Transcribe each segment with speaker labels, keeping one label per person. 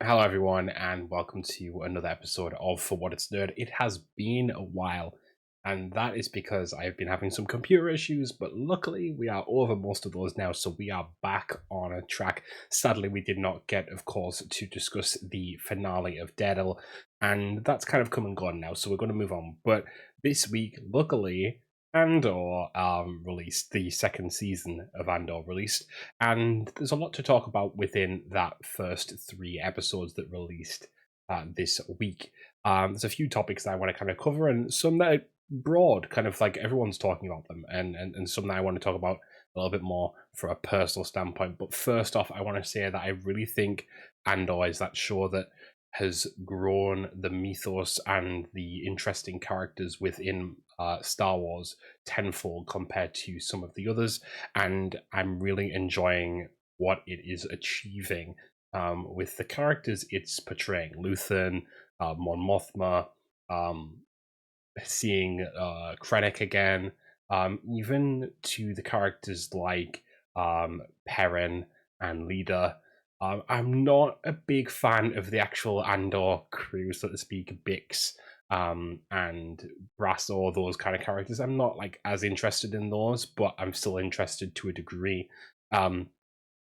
Speaker 1: Hello, everyone, and welcome to another episode of For What It's Nerd. It has been a while, and that is because I've been having some computer issues, but luckily we are over most of those now, so we are back on a track. Sadly, we did not get, of course, to discuss the finale of Daredevil, and that's kind of come and gone now, so we're going to move on. But this week, luckily, Andor released, the second season of Andor released, and there's a lot to talk about within that first three episodes that released this week. There's a few topics that I want to kind of cover, and some that are broad, kind of like everyone's talking about them, and some that I want to talk about a little bit more from a personal standpoint. But first off, I want to say that I really think Andor is that show that has grown the mythos and the interesting characters within Star Wars tenfold compared to some of the others, and I'm really enjoying what it is achieving with the characters it's portraying. Luthen, Mon Mothma, um, seeing Krennic again, even to the characters like Perrin and Leader. I'm not a big fan of the actual Andor crew, so to speak, Bix and Brasso, those kind of characters. I'm not like as interested in those, but I'm still interested to a degree. Um,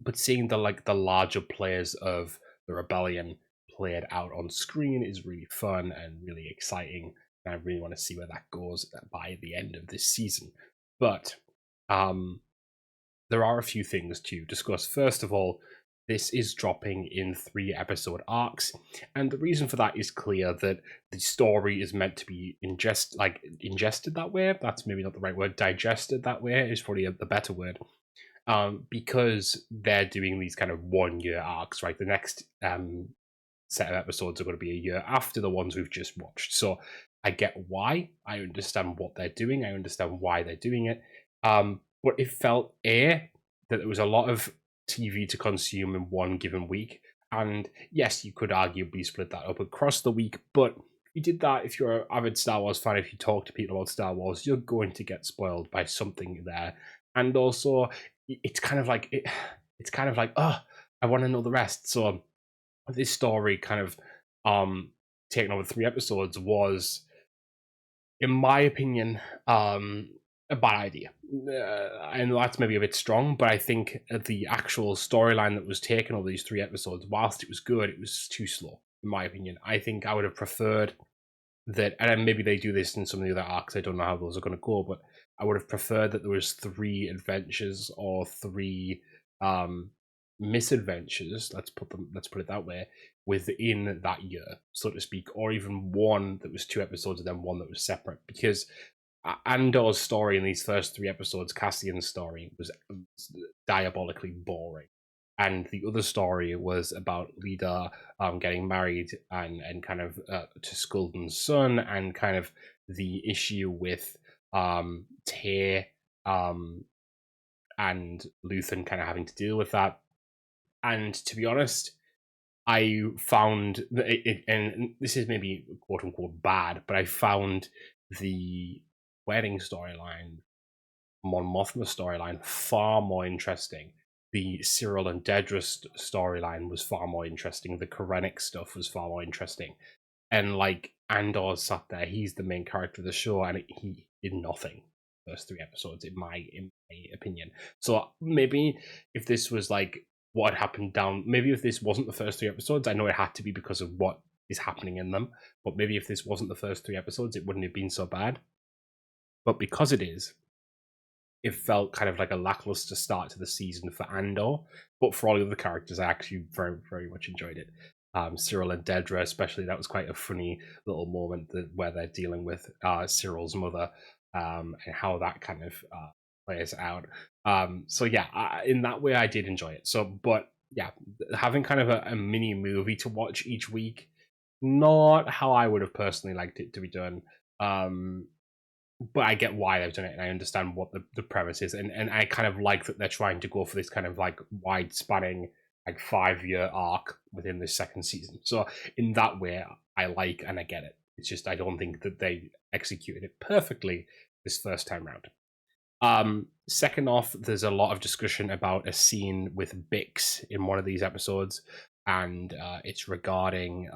Speaker 1: but seeing the larger players of the rebellion played out on screen is really fun and really exciting. And I really want to see where that goes by the end of this season. But um, there are a few things to discuss. First of all, this is dropping in 3 episode arcs, and the reason for that is clear that the story is meant to be ingested that way. That's maybe not the right word. Digested that way is probably the better word. Because they're doing these kind of 1 year arcs, right? The next set of episodes are going to be a year after the ones we've just watched. So I get why. I understand what they're doing. I understand why they're doing it. But it felt that there was a lot of TV to consume in one given week. And yes, you could arguably split that up across the week, but if you did that, if you're an avid Star Wars fan, if you talk to people about Star Wars, you're going to get spoiled by something there. And also, it's kind of like it's kind of like, oh, I want to know the rest. So this story kind of taking over 3 episodes was, in my opinion, a bad idea. I know that's maybe a bit strong, but I think the actual storyline that was taken over these 3 episodes, whilst it was good, it was too slow, in my opinion. I think I would have preferred that, and maybe they do this in some of the other arcs. I don't know how those are going to go, but I would have preferred that there was 3 adventures or 3 misadventures. Let's put it that way, within that year, so to speak, or even one that was 2 episodes and then one that was separate. Because Andor's story in these first 3 episodes, Cassian's story, was diabolically boring. And the other story was about Lida getting married and kind of to Skulden's son, and kind of the issue with Tay and Luthen kind of having to deal with that. And to be honest, I found it, and this is maybe quote unquote bad, but I found the wedding storyline, Mon Mothma storyline, far more interesting. The Cyril and Dedra storyline was far more interesting. The Krennic stuff was far more interesting. And like Andor sat there, he's the main character of the show, and he did nothing first 3 episodes, in my opinion. So maybe if this was like what had happened down, maybe if this wasn't the first 3 episodes, I know it had to be because of what is happening in them, but maybe if this wasn't the first 3 episodes, it wouldn't have been so bad. But because it is, it felt kind of like a lackluster start to the season for Andor. But for all the other characters, I actually very, very much enjoyed it. Cyril and Dedra, especially, that was quite a funny little moment where they're dealing with Cyril's mother, and how that kind of plays out. So yeah, in that way, I did enjoy it. So, but yeah, having kind of a mini movie to watch each week, not how I would have personally liked it to be done. But I get why they've done it, and I understand what the premise is, and I kind of like that they're trying to go for this kind of like wide spanning, like 5 year arc within this second season. So in that way, I like and I get it. It's just I don't think that they executed it perfectly this first time round. Second off, there's a lot of discussion about a scene with Bix in one of these episodes. and it's regarding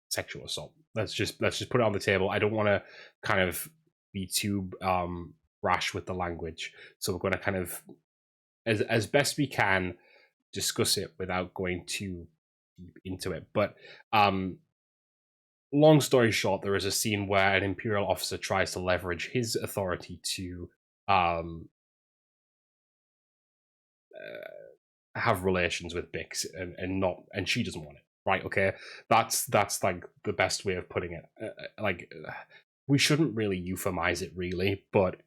Speaker 1: sexual assault. Let's just put it on the table. I don't want to kind of be too rash with the language, so we're going to kind of, as best we can, discuss it without going too deep into it. But long story short, there is a scene where an Imperial officer tries to leverage his authority to have relations with Bix, and she doesn't want it. Right? Okay, that's like the best way of putting it. We shouldn't really euphemize it, really, but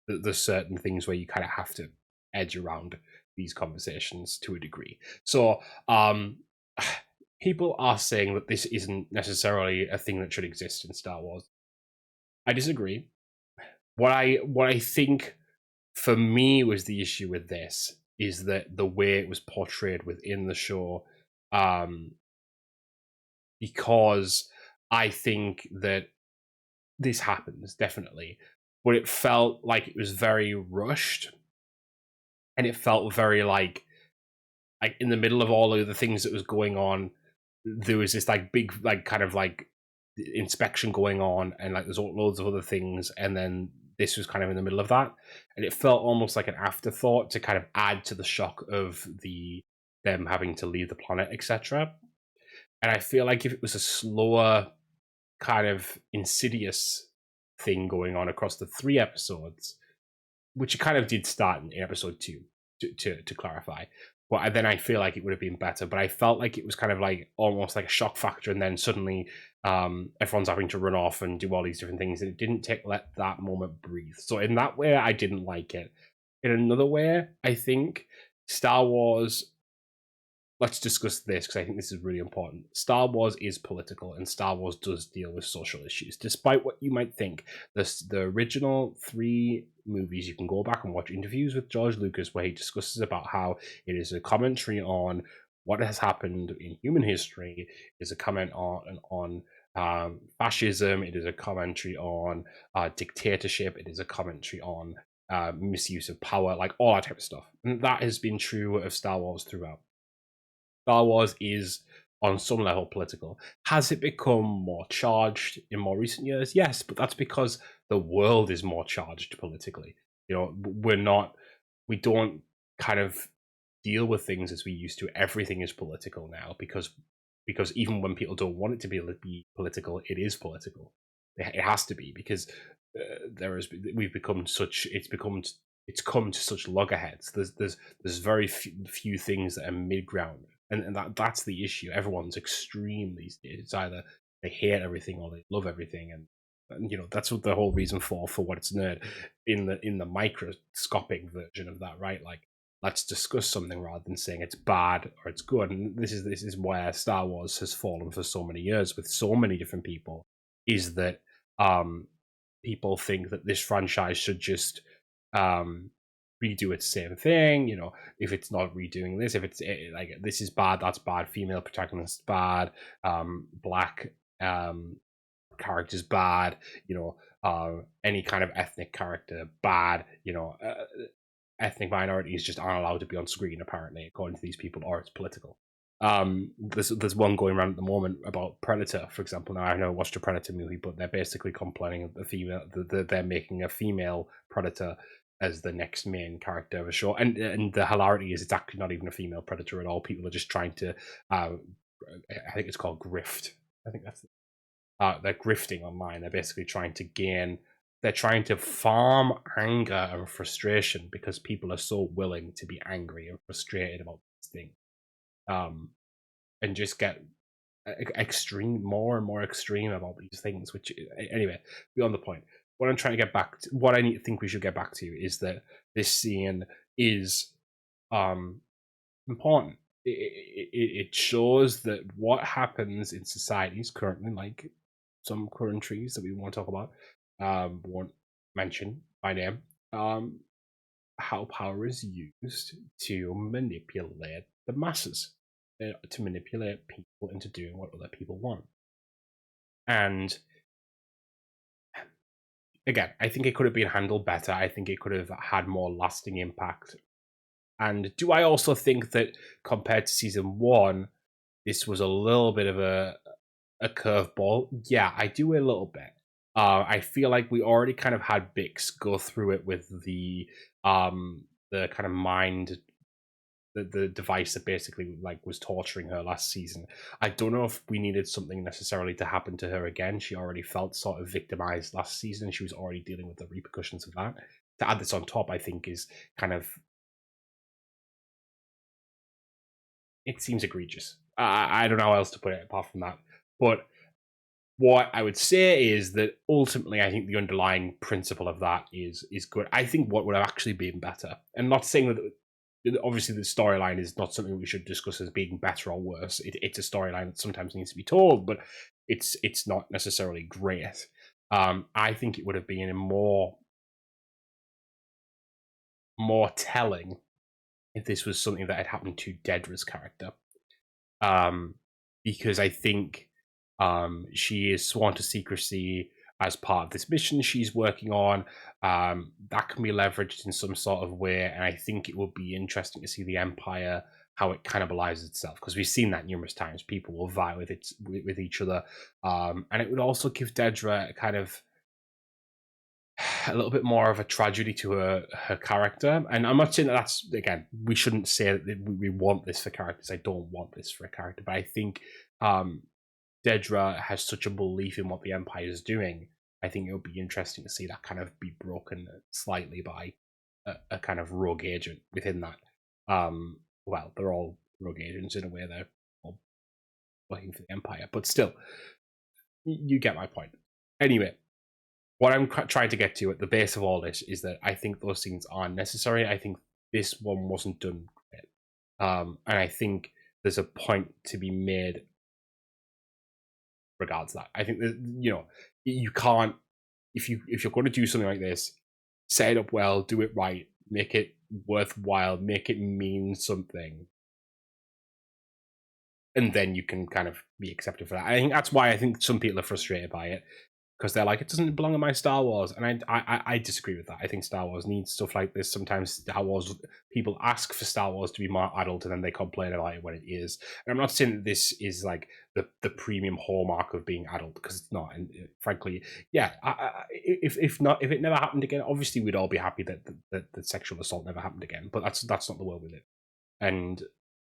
Speaker 1: there's certain things where you kind of have to edge around these conversations to a degree. So, people are saying that this isn't necessarily a thing that should exist in Star Wars. I disagree. What I think for me was the issue with this is that the way it was portrayed within the show, because I think that this happens definitely, but it felt like it was very rushed, and it felt very like in the middle of all of the things that was going on, there was this like big like kind of like inspection going on, and like there's loads of other things, and then this was kind of in the middle of that, and it felt almost like an afterthought to kind of add to the shock of them having to leave the planet, etc. And I feel like if it was a slower, kind of insidious thing going on across the 3 episodes, which it kind of did start in episode 2, to clarify. But then I feel like it would have been better. But I felt like it was kind of like almost like a shock factor, and then suddenly everyone's having to run off and do all these different things, and it didn't let that moment breathe. So in that way, I didn't like it. In another way, I think Star Wars, let's discuss this because I think this is really important. Star Wars is political, and Star Wars does deal with social issues. Despite what you might think, the original 3 movies, you can go back and watch interviews with George Lucas where he discusses about how it is a commentary on what has happened in human history. It is a comment on fascism. It is a commentary on dictatorship. It is a commentary on misuse of power, like all that type of stuff. And that has been true of Star Wars throughout. Star Wars is on some level political. Has it become more charged in more recent years? Yes, but that's because the world is more charged politically. We don't kind of deal with things as we used to. Everything is political now because even when people don't want it to be political, it is political. It has to be, because we've become such. It's come to such loggerheads. There's very few things that are mid ground, and that's the issue. Everyone's extreme these days. It's either they hate everything or they love everything, and that's what the whole reason for what it's nerd in the microscopic version of that, right? Like, let's discuss something rather than saying it's bad or it's good. And this is where Star Wars has fallen for so many years with so many different people, is that people think that this franchise should just redo its same thing. If it's not redoing this, if it's like this is bad, that's bad. Female protagonist bad. Black characters bad. Any kind of ethnic character bad. Ethnic minorities just aren't allowed to be on screen, apparently, according to these people, or it's political. There's one going around at the moment about Predator, for example. Now, I never watched a Predator movie, but they're basically complaining that they're making a female Predator as the next main character of a show. And the hilarity is it's actually not even a female Predator at all. People are just trying to, I think it's called grift. I think that's they're grifting online. They're basically trying to they're trying to farm anger and frustration because people are so willing to be angry and frustrated about this thing. And just get more and more extreme about these things, which, anyway, beyond the point. What I'm trying to get back to, what I think we should get back to, is that this scene is important. It shows that what happens in societies currently, like some countries that we want to talk about, won't mention by name, how power is used to manipulate the masses, to manipulate people into doing what other people want. And again, I think it could have been handled better. I think it could have had more lasting impact. And do I also think that compared to season 1, this was a little bit of a curveball? Yeah, I do a little bit. I feel like we already kind of had Bix go through it with the kind of mind, the device that basically like was torturing her last season. I don't know if we needed something necessarily to happen to her again. She already felt sort of victimized last season. She was already dealing with the repercussions of that. To add this on top, I think is kind of, it seems egregious. I don't know how else to put it apart from that. But what I would say is that ultimately, I think the underlying principle of that is good. I think what would have actually been better, and not saying that obviously the storyline is not something we should discuss as being better or worse. It's a storyline that sometimes needs to be told, but it's not necessarily great. I think it would have been more telling if this was something that had happened to Dedra's character, because I think she is sworn to secrecy as part of this mission she's working on. That can be leveraged in some sort of way, and I think it would be interesting to see the Empire, how it cannibalizes itself, because we've seen that numerous times. People will vie with each other, and it would also give Dedra kind of a little bit more of a tragedy to her character. And I'm not saying that that's, again, we shouldn't say that we want this for characters. I don't want this for a character, but I think Dedra has such a belief in what the Empire is doing. I think it would be interesting to see that kind of be broken slightly by a kind of rogue agent within that. Well, they're all rogue agents in a way. They're all working for the Empire, but still, you get my point. Anyway, what I'm trying to get to at the base of all this is that I think those scenes aren't necessary. I think this one wasn't done great. And I think there's a point to be made regards that. I think that, you can't, if you're going to do something like this, set it up well, do it right, make it worthwhile, make it mean something, and then you can kind of be accepted for that. I think that's why I think some people are frustrated by it, because they're like, it doesn't belong in my Star Wars, and I disagree with that. I think Star Wars needs stuff like this. Sometimes Star Wars, people ask for Star Wars to be more adult, and then they complain about it when it is. And I'm not saying that this is like the premium hallmark of being adult, because it's not. And frankly, yeah, if it never happened again, obviously we'd all be happy that sexual assault never happened again. But that's not the world we live. And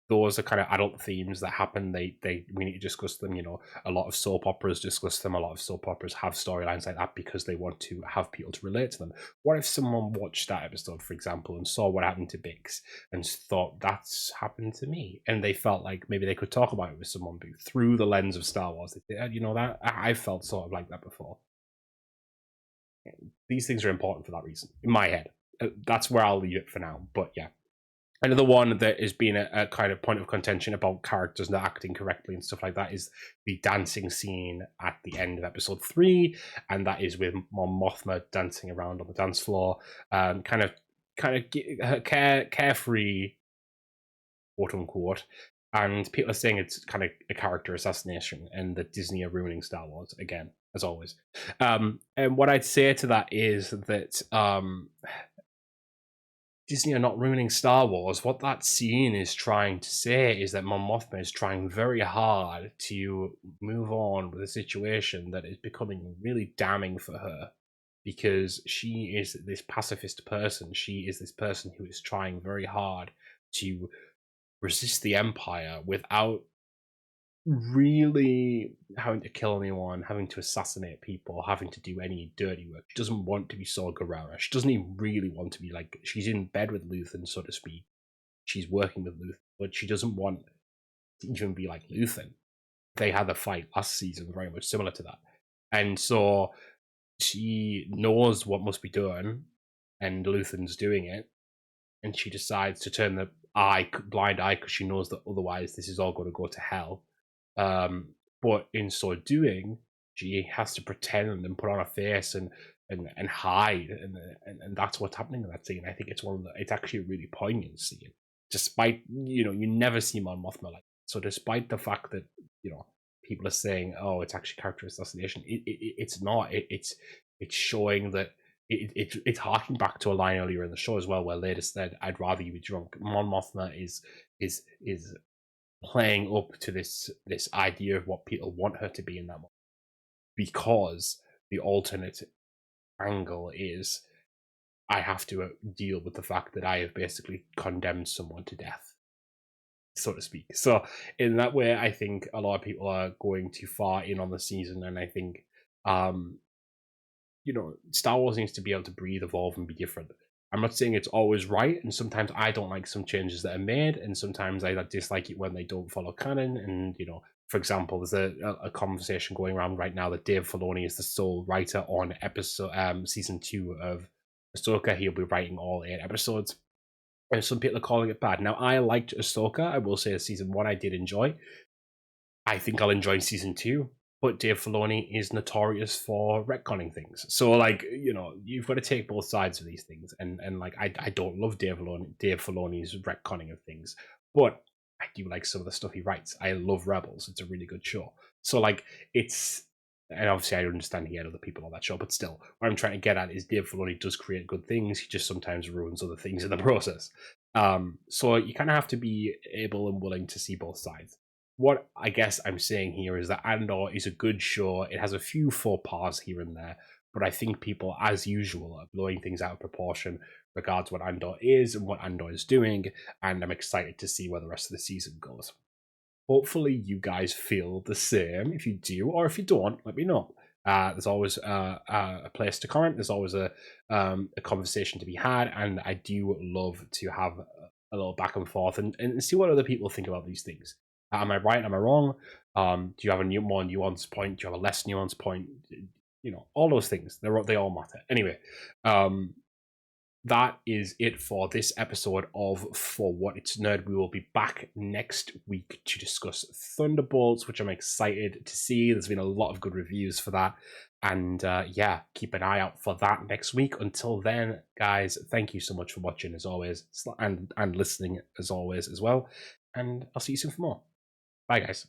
Speaker 1: those are kind of adult themes that happen. We need to discuss them. A lot of soap operas discuss them. A lot of soap operas have storylines like that because they want to have people to relate to them. What if someone watched that episode, for example, and saw what happened to Bix and thought, that's happened to me, and they felt like maybe they could talk about it with someone through the lens of Star Wars? That I felt sort of like that before. These things are important for that reason, in my head. That's where I'll leave it for now. But yeah. Another one that has been a kind of point of contention about characters not acting correctly and stuff like that is the dancing scene at the end of episode 3, and that is with Mon Mothma dancing around on the dance floor, kind of carefree, quote unquote. And people are saying it's kind of a character assassination, and that Disney are ruining Star Wars again, as always. And what I'd say to that is that Disney are not ruining Star Wars. What that scene is trying to say is that Mon Mothma is trying very hard to move on with a situation that is becoming really damning for her, because she is this pacifist person. She is this person who is trying very hard to resist the Empire without really having to kill anyone, having to assassinate people, having to do any dirty work. She doesn't want to be Saw Gerrera. She doesn't even really want to be like, she's in bed with Luthen, so to speak. She's working with Luthen, but she doesn't want to even be like Luthen. They had a fight last season very much similar to that. And so she knows what must be done, and Luthen's doing it, and she decides to turn the blind eye, because she knows that otherwise this is all going to go to hell. But in so doing, she has to pretend and put on a face and hide, and that's what's happening in that scene. I think it's actually a really poignant scene, despite you never see Mon Mothma like that. So despite the fact that people are saying, oh, it's actually character assassination, it's not. It's showing that it's harking back to a line earlier in the show as well, where Leda said, "I'd rather you be drunk." Mon Mothma is playing up to this idea of what people want her to be in that moment, because the alternate angle is, I have to deal with the fact that I have basically condemned someone to death, so to speak. So in that way, I think a lot of people are going too far in on the season, and I think um Star Wars needs to be able to breathe, evolve, and be different. I'm not saying it's always right, and sometimes I don't like some changes that are made, and sometimes I dislike it when they don't follow canon. And for example, there's a conversation going around right now that Dave Filoni is the sole writer on season 2 of Ahsoka. He'll be writing all 8 episodes, and some people are calling it bad. Now, I liked Ahsoka. I will say season 1 I did enjoy. I think I'll enjoy season 2, but Dave Filoni is notorious for retconning things. So, like, you've got to take both sides of these things. And like, I don't love Dave Filoni's retconning of things, but I do like some of the stuff he writes. I love Rebels. It's a really good show. So, like, and obviously I understand he had other people on that show, but still, what I'm trying to get at is Dave Filoni does create good things. He just sometimes ruins other things in the process. So you kind of have to be able and willing to see both sides. What I guess I'm saying here is that Andor is a good show. It has a few faux pas here and there, but I think people, as usual, are blowing things out of proportion regards what Andor is and what Andor is doing, and I'm excited to see where the rest of the season goes. Hopefully you guys feel the same. If you do, or if you don't, let me know. There's always a place to comment. There's always a conversation to be had, and I do love to have a little back and forth and see what other people think about these things. Am I right? Am I wrong? Do you have a more nuanced point? Do you have a less nuanced point? All those things. They all matter. Anyway, that is it for this episode of For What It's Nerd. We will be back next week to discuss Thunderbolts, which I'm excited to see. There's been a lot of good reviews for that. And yeah, keep an eye out for that next week. Until then, guys, thank you so much for watching as always, and listening as always as well. And I'll see you soon for more. Bye, guys.